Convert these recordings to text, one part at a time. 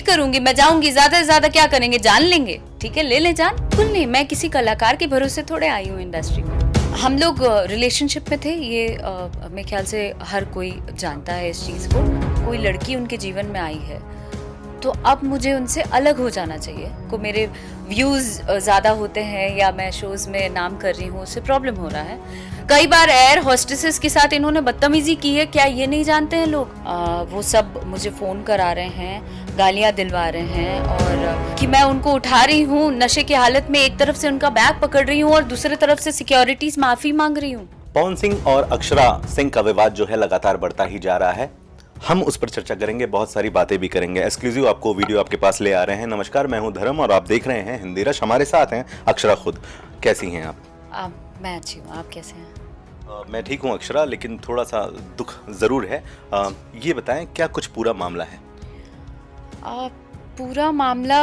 करूंगी, मैं जाऊंगी, ज्यादा से ज्यादा क्या करेंगे, जान लेंगे, ठीक है ले ले जान। बिल्कुल नहीं, मैं किसी कलाकार के भरोसे थोड़े आई हूँ इंडस्ट्री में। हम लोग रिलेशनशिप में थे, ये मेरे ख्याल से हर कोई जानता है इस चीज़ को। कोई लड़की उनके जीवन में आई है तो अब मुझे उनसे अलग हो जाना चाहिए। को मेरे व्यूज़ ज़्यादा होते हैं या मैं शोज़ में नाम कर रही हूँ, उससे प्रॉब्लम हो रहा है। कई बार एयर होस्टेसेस के साथ इन्होंने बदतमीजी की है, क्या ये नहीं जानते हैं लोग? वो सब मुझे फ़ोन करा रहे हैं, गालियाँ दिलवा रहे हैं, और कि मैं उनको उठा रही हूँ नशे की हालत में, एक तरफ से उनका बैग पकड़ रही हूँ और दूसरी तरफ से सिक्योरिटीज माफ़ी मांग रही हूँ। पवन सिंह और अक्षरा सिंह का विवाद जो है लगातार बढ़ता ही जा रहा है। हम उस पर चर्चा करेंगे, बहुत सारी बातें भी करेंगे। एक्सक्लूसिव आपको वीडियो आपके पास ले आ रहे हैं। नमस्कार, मैं हूं धर्म और आप देख रहे हैं हिंदी रश। हमारे साथ हैं अक्षरा खुद। कैसी हैं आप? मैं अच्छी हूँ, आप कैसे हैं? मैं ठीक हूँ अक्षरा, लेकिन थोड़ा सा दुख ज़रूर है। ये बताएं क्या कुछ पूरा मामला है? पूरा मामला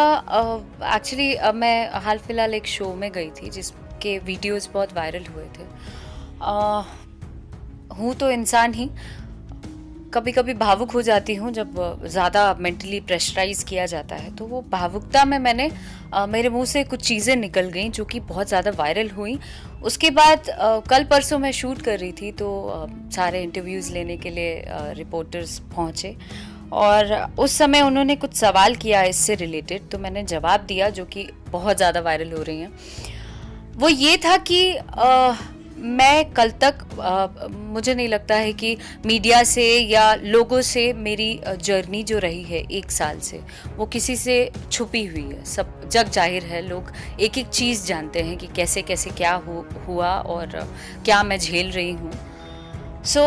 एक्चुअली मैं हाल फिलहाल एक शो में गई थी जिसके वीडियोस बहुत वायरल हुए थे। हूँ तो इंसान ही, कभी कभी भावुक हो जाती हूँ जब ज़्यादा मेंटली प्रेशराइज किया जाता है। तो वो भावुकता में मैंने मेरे मुंह से कुछ चीज़ें निकल गई जो कि बहुत ज़्यादा वायरल हुई। उसके बाद कल परसों मैं शूट कर रही थी तो सारे इंटरव्यूज़ लेने के लिए रिपोर्टर्स पहुँचे और उस समय उन्होंने कुछ सवाल किया इससे रिलेटेड, तो मैंने जवाब दिया जो कि बहुत ज़्यादा वायरल हो रही हैं। वो ये था कि मैं कल तक मुझे नहीं लगता है कि मीडिया से या लोगों से मेरी जर्नी जो रही है 1 साल से वो किसी से छुपी हुई है। सब जग जाहिर है, लोग एक एक चीज़ जानते हैं कि कैसे कैसे क्या हुआ और क्या मैं झेल रही हूँ। सो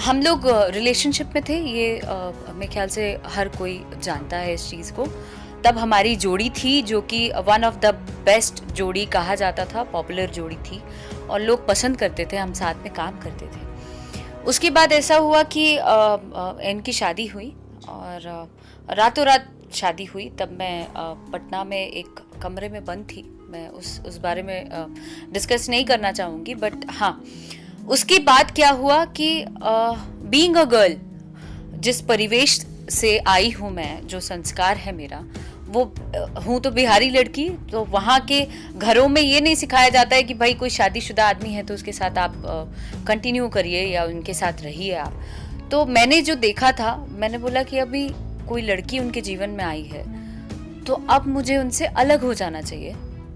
हम लोग रिलेशनशिप में थे, ये मेरे ख्याल से हर कोई जानता है इस चीज़ को। तब हमारी जोड़ी थी जो कि वन ऑफ द बेस्ट जोड़ी कहा जाता था, पॉपुलर जोड़ी थी और लोग पसंद करते थे, हम साथ में काम करते थे। उसके बाद ऐसा हुआ कि इनकी शादी हुई और रातों रात शादी हुई। तब मैं पटना में एक कमरे में बंद थी। मैं उस बारे में डिस्कस नहीं करना चाहूँगी, बट हाँ, उसके बाद क्या हुआ कि बीइंग अ गर्ल, जिस परिवेश से आई हूँ मैं, जो संस्कार है मेरा, वो हूँ तो बिहारी लड़की, तो वहाँ के घरों में ये नहीं सिखाया जाता है कि भाई कोई शादीशुदा आदमी है तो उसके साथ आप कंटिन्यू करिए या उनके साथ रहिए आप। तो मैंने जो देखा था, मैंने बोला कि अभी कोई लड़की उनके जीवन में आई है तो अब मुझे उनसे अलग हो जाना चाहिए।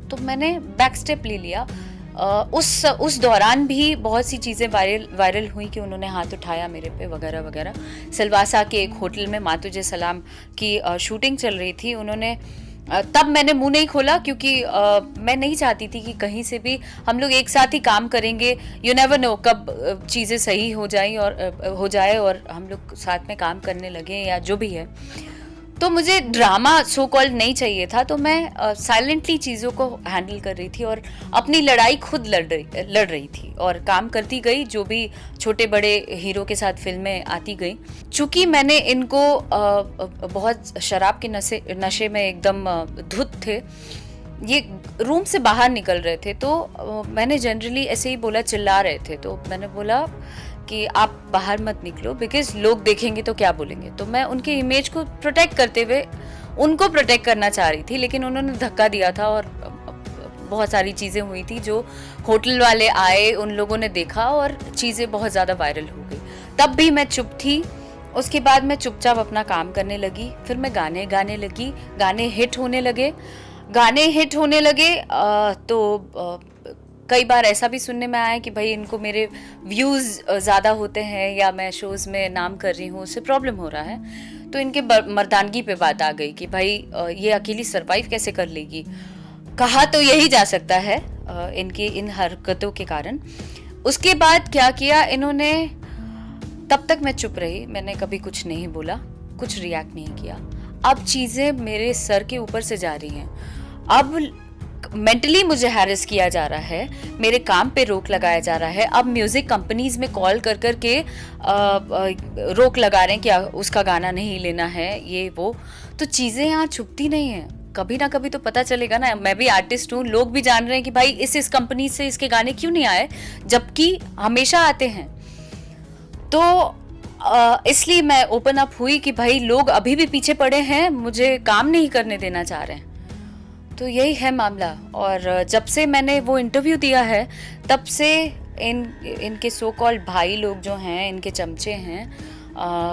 तो मैंने बैक स्टेप ले लिया। उस दौरान भी बहुत सी चीज़ें वायरल हुई कि उन्होंने हाथ उठाया मेरे पे वगैरह वगैरह। सिलवासा के एक होटल में माँ तुझे सलाम की शूटिंग चल रही थी। उन्होंने तब मैंने मुंह नहीं खोला क्योंकि मैं नहीं चाहती थी कि कहीं से भी हम लोग एक साथ ही काम करेंगे, यू नेवर नो कब चीज़ें सही हो जाए और हम लोग साथ में काम करने लगे या जो भी है। तो मुझे ड्रामा सो कॉल्ड नहीं चाहिए था, तो मैं साइलेंटली चीज़ों को हैंडल कर रही थी और अपनी लड़ाई खुद लड़ रही थी और काम करती गई। जो भी छोटे बड़े हीरो के साथ फिल्में आती गई, चूँकि मैंने इनको बहुत शराब के नशे में एकदम धुत थे, ये रूम से बाहर निकल रहे थे तो मैंने जनरली ऐसे ही बोला, चिल्ला रहे थे तो मैंने बोला कि आप बाहर मत निकलो बिकॉज लोग देखेंगे तो क्या बोलेंगे। तो मैं उनके इमेज को प्रोटेक्ट करते हुए उनको प्रोटेक्ट करना चाह रही थी, लेकिन उन्होंने धक्का दिया था और बहुत सारी चीज़ें हुई थी जो होटल वाले आए, उन लोगों ने देखा और चीज़ें बहुत ज़्यादा वायरल हो गई। तब भी मैं चुप थी। उसके बाद मैं चुपचाप अपना काम करने लगी। फिर मैं गाने गाने लगी, गाने हिट होने लगे। तो कई बार ऐसा भी सुनने में आया कि भाई इनको मेरे व्यूज़ ज़्यादा होते हैं या मैं शोज़ में नाम कर रही हूँ, उससे प्रॉब्लम हो रहा है। तो इनके मर्दानगी पे बात आ गई कि भाई ये अकेली सरवाइव कैसे कर लेगी। कहा तो यही जा सकता है इनकी इन हरकतों के कारण। उसके बाद क्या किया इन्होंने, तब तक मैं चुप रही, मैंने कभी कुछ नहीं बोला, कुछ रिएक्ट नहीं किया। अब चीज़ें मेरे सर के ऊपर से जा रही हैं। अब मेंटली मुझे हैरेस किया जा रहा है, मेरे काम पे रोक लगाया जा रहा है। अब म्यूज़िक कंपनीज में कॉल कर के रोक लगा रहे हैं कि उसका गाना नहीं लेना है, ये वो। तो चीज़ें यहाँ छुपती नहीं हैं, कभी ना कभी तो पता चलेगा ना। मैं भी आर्टिस्ट हूँ, लोग भी जान रहे हैं कि भाई इस कंपनी से इसके गाने क्यों नहीं आए, जबकि हमेशा आते हैं। तो इसलिए मैं ओपन अप हुई कि भाई लोग अभी भी पीछे पड़े हैं, मुझे काम नहीं करने देना चाह रहे हैं। तो यही है मामला। और जब से मैंने वो इंटरव्यू दिया है तब से इनके सो कॉल्ड भाई लोग जो हैं, इनके चमचे हैं,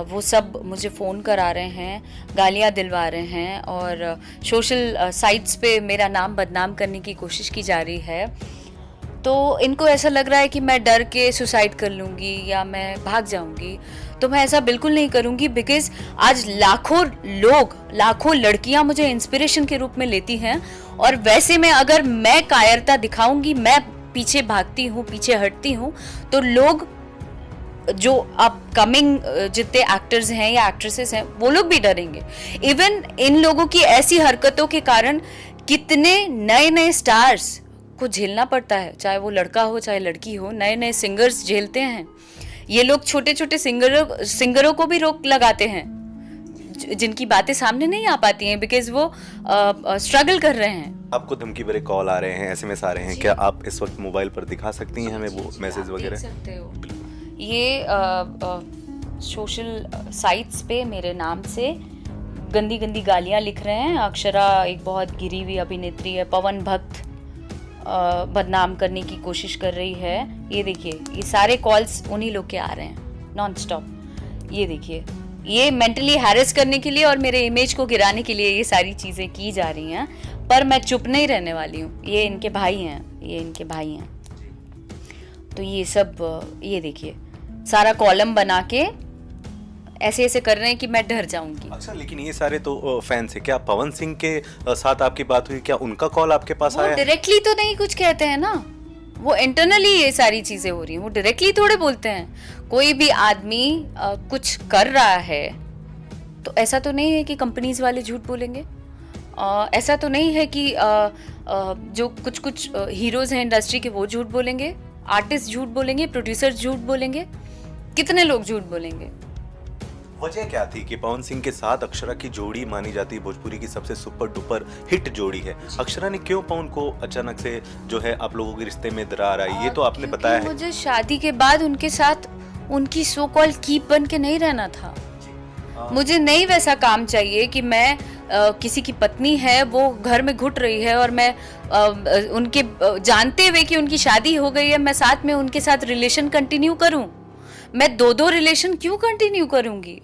वो सब मुझे फ़ोन करा रहे हैं, गालियाँ दिलवा रहे हैं और सोशल साइट्स पे मेरा नाम बदनाम करने की कोशिश की जा रही है। तो इनको ऐसा लग रहा है कि मैं डर के सुसाइड कर लूँगी या मैं भाग जाऊँगी। तो मैं ऐसा बिल्कुल नहीं करूँगी, बिकॉज़ आज लाखों लोग, लाखों लड़कियाँ मुझे इंस्पिरेशन के रूप में लेती हैं। और वैसे में अगर मैं कायरता दिखाऊँगी, मैं पीछे भागती हूँ, पीछे हटती हूँ, तो लोग जो अपकमिंग जितने एक्टर्स हैं या एक्ट्रेसेस हैं वो लोग भी डरेंगे। इवन इन लोगों की ऐसी हरकतों के कारण कितने नए नए स्टार्स को झेलना पड़ता है, चाहे वो लड़का हो चाहे लड़की हो। नए नए सिंगर्स झेलते हैं ये लोग, छोटे छोटे सिंगरों को भी रोक लगाते हैं जिनकी बातें सामने नहीं आ पाती हैं, बिकॉज वो स्ट्रगल कर रहे हैं। आपको धमकी भरे कॉल आ रहे हैं, एसएमएस आ रहे हैं, क्या आप इस वक्त मोबाइल पर दिखा सकती हैं हमें वो मैसेज वगैरह? देख सकते हो, ये सोशल साइट्स पे मेरे नाम से गंदी गंदी गालियां लिख रहे हैं। अक्षरा एक बहुत गिरी हुई अभिनेत्री है, पवन भक्त बदनाम करने की कोशिश कर रही है। ये देखिए, ये सारे कॉल्स उन्हीं लोग के आ रहे हैं नॉन स्टॉप। ये देखिए, ये मेंटली हैरेस करने के लिए और मेरे इमेज को गिराने के लिए ये सारी चीज़ें की जा रही हैं। पर मैं चुप नहीं रहने वाली हूँ। ये इनके भाई हैं, ये इनके भाई हैं। तो ये सब, ये देखिए, सारा कॉलम बना के ऐसे ऐसे कर रहे हैं कि मैं डर जाऊंगी। अच्छा, लेकिन ये सारे तो फैंस है, क्या पवन सिंह के साथ आपकी बात हुई? क्या उनका कॉल आपके पास आया? डायरेक्टली तो नहीं कुछ कहते हैं ना, वो इंटरनली ये सारी चीजें हो रही हैं, वो डायरेक्टली थोड़े बोलते हैं। कोई भी आदमी कुछ कर रहा है तो ऐसा तो नहीं है कि कंपनीज वाले झूठ बोलेंगे। ऐसा तो नहीं है कि जो कुछ कुछ हीरोज हैं इंडस्ट्री के वो झूठ बोलेंगे, आर्टिस्ट झूठ बोलेंगे, प्रोड्यूसर झूठ बोलेंगे, कितने लोग झूठ बोलेंगे। वजह क्या थी कि पवन सिंह के साथ अक्षरा की जोड़ी मानी जाती है भोजपुरी की सबसे सुपर डुपर हिट जोड़ी है। अक्षरा ने क्यों पवन को अचानक से जो है आप लोगों के रिश्ते में दरार आई, ये तो आपने बताया है। मुझे शादी के बाद उनके साथ उनकी सो कॉल्ड कीप बन के नहीं रहना था। मुझे नहीं वैसा काम चाहिए कि मैं किसी की पत्नी है, वो घर में घुट रही है और मैं उनके जानते हुए कि उनकी शादी हो गई है, मैं साथ में उनके साथ रिलेशन कंटिन्यू करूं। मैं दो रिलेशन क्यों कंटिन्यू करूंगी?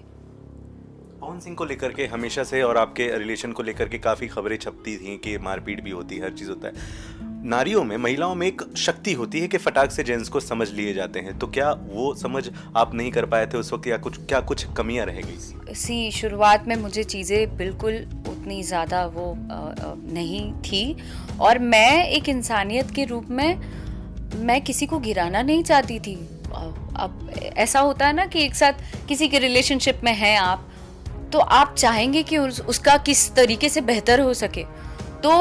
पवन सिंह को लेकर के हमेशा से और आपके रिलेशन को लेकर के काफी खबरें छपती थी कि मारपीट भी होती है, हर चीज होता है। नारियों में, महिलाओं में एक शक्ति होती है कि फटाक से जेंट्स को समझ लिए जाते हैं, तो क्या वो समझ आप नहीं कर पाए थे उस वक्त, या कुछ कमियां रह गई? शुरुआत में मुझे चीज़ें बिल्कुल उतनी ज़्यादा वो नहीं थी, और मैं एक इंसानियत के रूप में मैं किसी को गिराना नहीं चाहती थी। अब ऐसा होता है ना कि एक साथ किसी के रिलेशनशिप में हैं आप, तो आप चाहेंगे कि उसका किस तरीके से बेहतर हो सके। तो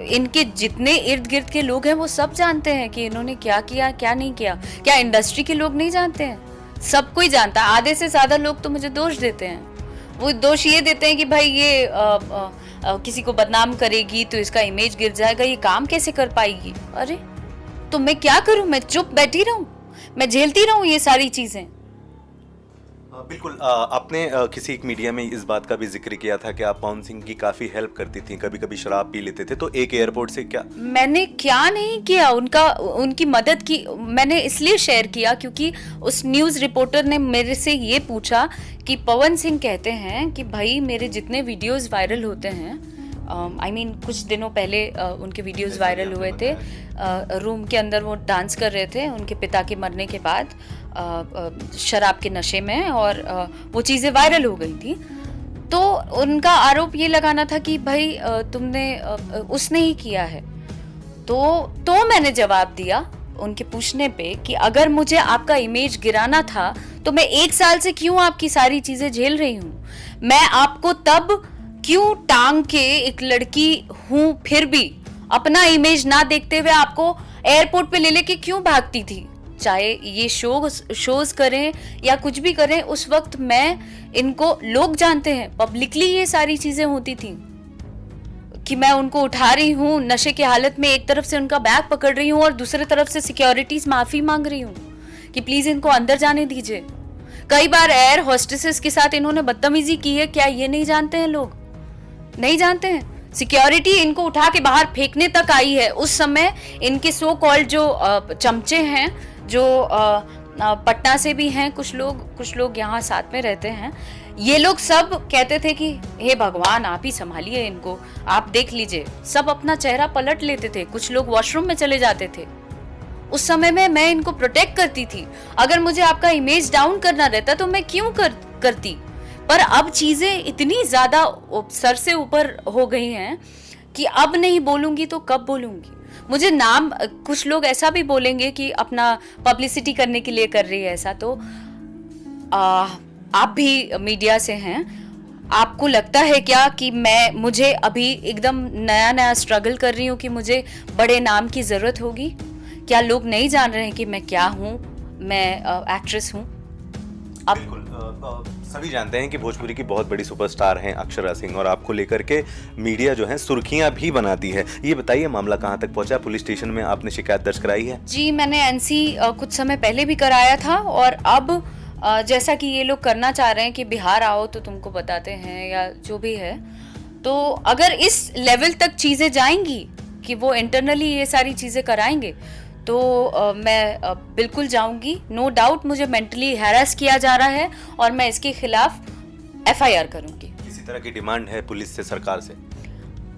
इनके जितने इर्द गिर्द के लोग हैं वो सब जानते हैं कि इन्होंने क्या किया क्या नहीं किया। क्या इंडस्ट्री के लोग नहीं जानते हैं? सब कोई जानता है। आधे से ज़्यादा लोग तो मुझे दोष देते हैं। वो दोष ये देते हैं कि भाई ये किसी को बदनाम करेगी तो इसका इमेज गिर जाएगा, ये काम कैसे कर पाएगी। अरे तो मैं क्या करूं? मैं चुप बैठी रहूं? मैं झेलती रहूं ये सारी चीजें? बिल्कुल। आपने किसी एक मीडिया में इस बात का भी जिक्र किया था कि आप पवन सिंह की काफी हेल्प करती थी, कभी कभी शराब पी लेते थे, तो एक एयरपोर्ट से क्या? मैंने क्या नहीं किया, उनकी मदद की। मैंने इसलिए शेयर किया क्योंकि उस न्यूज़ रिपोर्टर ने मेरे से ये पूछा कि पवन सिंह कहते हैं कि भाई मेरे जितने वीडियोस वायरल होते हैं, कुछ दिनों पहले उनके वीडियोस वायरल हुए थे। रूम के अंदर वो डांस कर रहे थे उनके पिता के मरने के बाद शराब के नशे में, और वो चीज़ें वायरल हो गई थी। तो उनका आरोप ये लगाना था कि भाई तुमने उसने ही किया है। तो मैंने जवाब दिया उनके पूछने पे कि अगर मुझे आपका इमेज गिराना था तो मैं 1 साल से क्यों आपकी सारी चीज़ें झेल रही हूँ? मैं आपको तब क्यों टांग के एक लड़की हूं फिर भी अपना इमेज ना देखते हुए आपको एयरपोर्ट पे ले लेके क्यों भागती थी? चाहे ये शोज करें या कुछ भी करें, उस वक्त मैं इनको लोग जानते हैं, पब्लिकली ये सारी चीजें होती थी कि मैं उनको उठा रही हूँ नशे की हालत में, एक तरफ से उनका बैग पकड़ रही हूँ और दूसरी तरफ से सिक्योरिटीज माफी मांग रही हूँ कि प्लीज इनको अंदर जाने दीजिए। कई बार एयर होस्टेसेस के साथ इन्होंने बदतमीजी की है, क्या ये नहीं जानते हैं लोग? नहीं जानते हैं। सिक्योरिटी इनको उठा के बाहर फेंकने तक आई है। उस समय इनके सो कॉल्ड जो चमचे हैं, जो पटना से भी हैं कुछ लोग यहाँ साथ में रहते हैं, ये लोग सब कहते थे कि हे भगवान आप ही संभालिए इनको, आप देख लीजिए। सब अपना चेहरा पलट लेते थे, कुछ लोग वॉशरूम में चले जाते थे। उस समय में मैं इनको प्रोटेक्ट करती थी। अगर मुझे आपका इमेज डाउन करना रहता तो मैं क्यों करती। पर अब चीजें इतनी ज्यादा सर से ऊपर हो गई हैं कि अब नहीं बोलूंगी तो कब बोलूंगी। मुझे नाम, कुछ लोग ऐसा भी बोलेंगे कि अपना पब्लिसिटी करने के लिए कर रही है ऐसा। तो आप भी मीडिया से हैं, आपको लगता है क्या कि मुझे अभी एकदम नया स्ट्रगल कर रही हूँ कि मुझे बड़े नाम की जरूरत होगी? क्या लोग नहीं जान रहे हैं कि मैं क्या हूँ? मैं एक्ट्रेस हूँ। अब बिल्कुल सभी जानते हैं कि भोजपुरी की बहुत बड़ी सुपरस्टार हैं अक्षरा सिंह, और आपको लेकर के मीडिया जो है सुर्खियां भी बनाती है। ये बताइए मामला कहां तक पहुंचा? पुलिस स्टेशन में आपने शिकायत दर्ज कराई है? जी, मैंने एनसी कुछ समय पहले भी कराया था, और अब जैसा कि ये लोग करना चाह रहे हैं कि बिहार आओ तो तुमको बताते हैं या जो भी है, तो अगर इस लेवल तक चीजें जाएंगी कि वो इंटरनली ये सारी चीजें कराएंगे तो मैं बिल्कुल जाऊंगी। नो डाउट मुझे मेंटली हैरेस किया जा रहा है और मैं इसके खिलाफ एफआईआर करूंगी। किसी तरह की डिमांड है पुलिस से, सरकार से?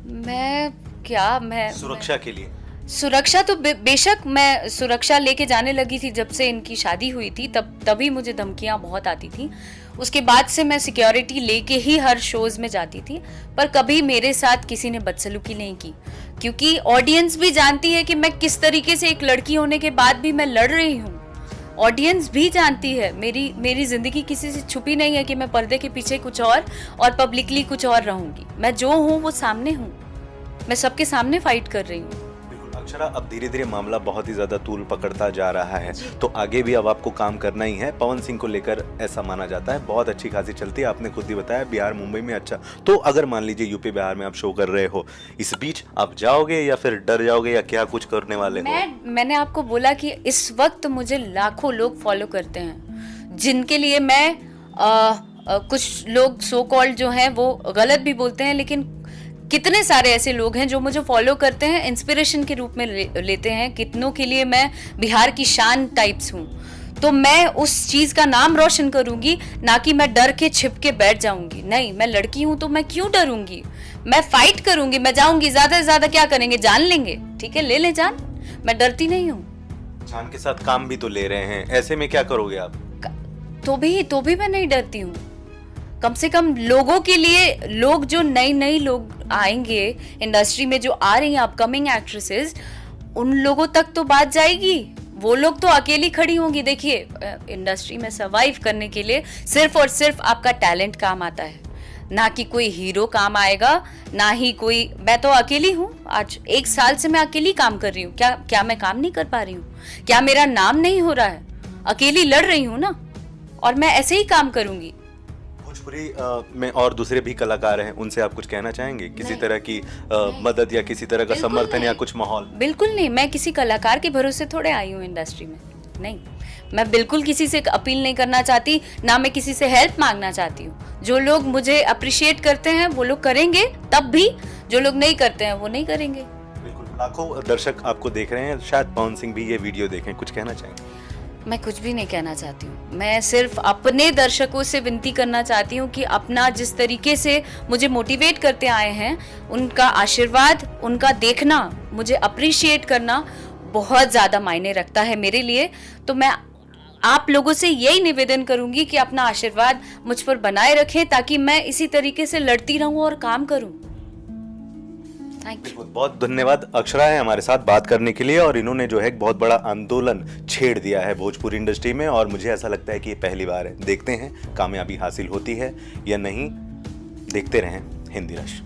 मैं सुरक्षा के लिए? सुरक्षा तो बेशक मैं सुरक्षा लेके जाने लगी थी जब से इनकी शादी हुई थी, तभी मुझे धमकियां बहुत आती थी। उसके बाद से मैं सिक्योरिटी लेके ही हर शोज में जाती थी, पर कभी मेरे साथ किसी ने बदसलूकी नहीं की, क्योंकि ऑडियंस भी जानती है कि मैं किस तरीके से, एक लड़की होने के बाद भी मैं लड़ रही हूँ। ऑडियंस भी जानती है, मेरी जिंदगी किसी से छुपी नहीं है कि मैं पर्दे के पीछे कुछ और पब्लिकली कुछ और रहूंगी। मैं जो हूँ वो सामने हूँ, मैं सबके सामने फाइट कर रही हूँ। अक्षरा, अब धीरे धीरे मामला बहुत ही ज्यादा तूल पकड़ता जा रहा है, तो आगे भी अब आपको काम करना ही है। पवन सिंह को लेकर ऐसा माना जाता है बहुत अच्छी खासी चलती है, आपने खुद ही बताया बिहार मुंबई में। अच्छा, तो अगर मान लीजिए यूपी बिहार में आप शो कर रहे हो, इस बीच आप जाओगे या फिर डर जाओगे या क्या कुछ करने वाले हो? मैंने आपको बोला कि इस वक्त मुझे लाखों लोग फॉलो करते हैं, जिनके लिए मैं कुछ लोग सो कॉल्ड जो हैं वो गलत भी बोलते हैं, लेकिन कितने सारे ऐसे लोग हैं जो मुझे फॉलो करते हैं, इंस्पिरेशन के रूप में लेते हैं। कितनों के लिए मैं बिहार की शान टाइप्स हूँ। तो मैं उस चीज का नाम रोशन करूंगी, ना कि मैं डर के छिप के बैठ जाऊंगी। नहीं, मैं लड़की हूं तो मैं क्यों डरूंगी? मैं फाइट करूंगी, मैं जाऊंगी। ज्यादा से ज्यादा क्या करेंगे? जान लेंगे, ठीक है, ले ले जान। मैं डरती नहीं हूँ। जान के साथ काम भी तो ले रहे हैं, ऐसे में क्या करोगे आप? तो भी मैं नहीं डरती हूँ। कम से कम लोगों के लिए, लोग जो नई लोग आएंगे इंडस्ट्री में, जो आ रही हैं अपकमिंग एक्ट्रेसेस, उन लोगों तक तो बात जाएगी। वो लोग तो अकेली खड़ी होंगी। देखिए, इंडस्ट्री में सरवाइव करने के लिए सिर्फ और सिर्फ आपका टैलेंट काम आता है, ना कि कोई हीरो काम आएगा, ना ही कोई। मैं तो अकेली हूँ, आज 1 साल से मैं अकेली काम कर रही हूँ। क्या मैं काम नहीं कर पा रही हूँ? क्या मेरा नाम नहीं हो रहा है? अकेली लड़ रही हूँ ना, और मैं ऐसे ही काम करूंगी। भोजपुरी में और दूसरे भी कलाकार हैं, उनसे आप कुछ कहना चाहेंगे? किसी तरह की मदद या किसी तरह का समर्थन या कुछ माहौल? बिल्कुल नहीं, मैं किसी कलाकार के भरोसे थोड़े आई हूँ इंडस्ट्री में। नहीं, मैं बिल्कुल किसी से अपील नहीं करना चाहती, ना मैं किसी से हेल्प मांगना चाहती हूँ। जो लोग मुझे अप्रिशिएट करते हैं वो लोग करेंगे तब भी, जो लोग नहीं करते हैं वो नहीं करेंगे। बिल्कुल, लाखों दर्शक आपको देख रहे हैं, शायद पवन सिंह भी ये वीडियो देखें, कुछ कहना चाहेंगे? मैं कुछ भी नहीं कहना चाहती हूँ। मैं सिर्फ अपने दर्शकों से विनती करना चाहती हूँ कि अपना जिस तरीके से मुझे मोटिवेट करते आए हैं, उनका आशीर्वाद, उनका देखना, मुझे अप्रिशिएट करना बहुत ज़्यादा मायने रखता है मेरे लिए। तो मैं आप लोगों से यही निवेदन करूंगी कि अपना आशीर्वाद मुझ पर बनाए रखें, ताकि मैं इसी तरीके से लड़ती रहूं और काम करूं। बहुत धन्यवाद। अक्षरा है हमारे साथ बात करने के लिए, और इन्होंने जो है एक बहुत बड़ा आंदोलन छेड़ दिया है भोजपुरी इंडस्ट्री में, और मुझे ऐसा लगता है कि ये पहली बार है। देखते हैं कामयाबी हासिल होती है या नहीं। देखते रहें हिंदी रश।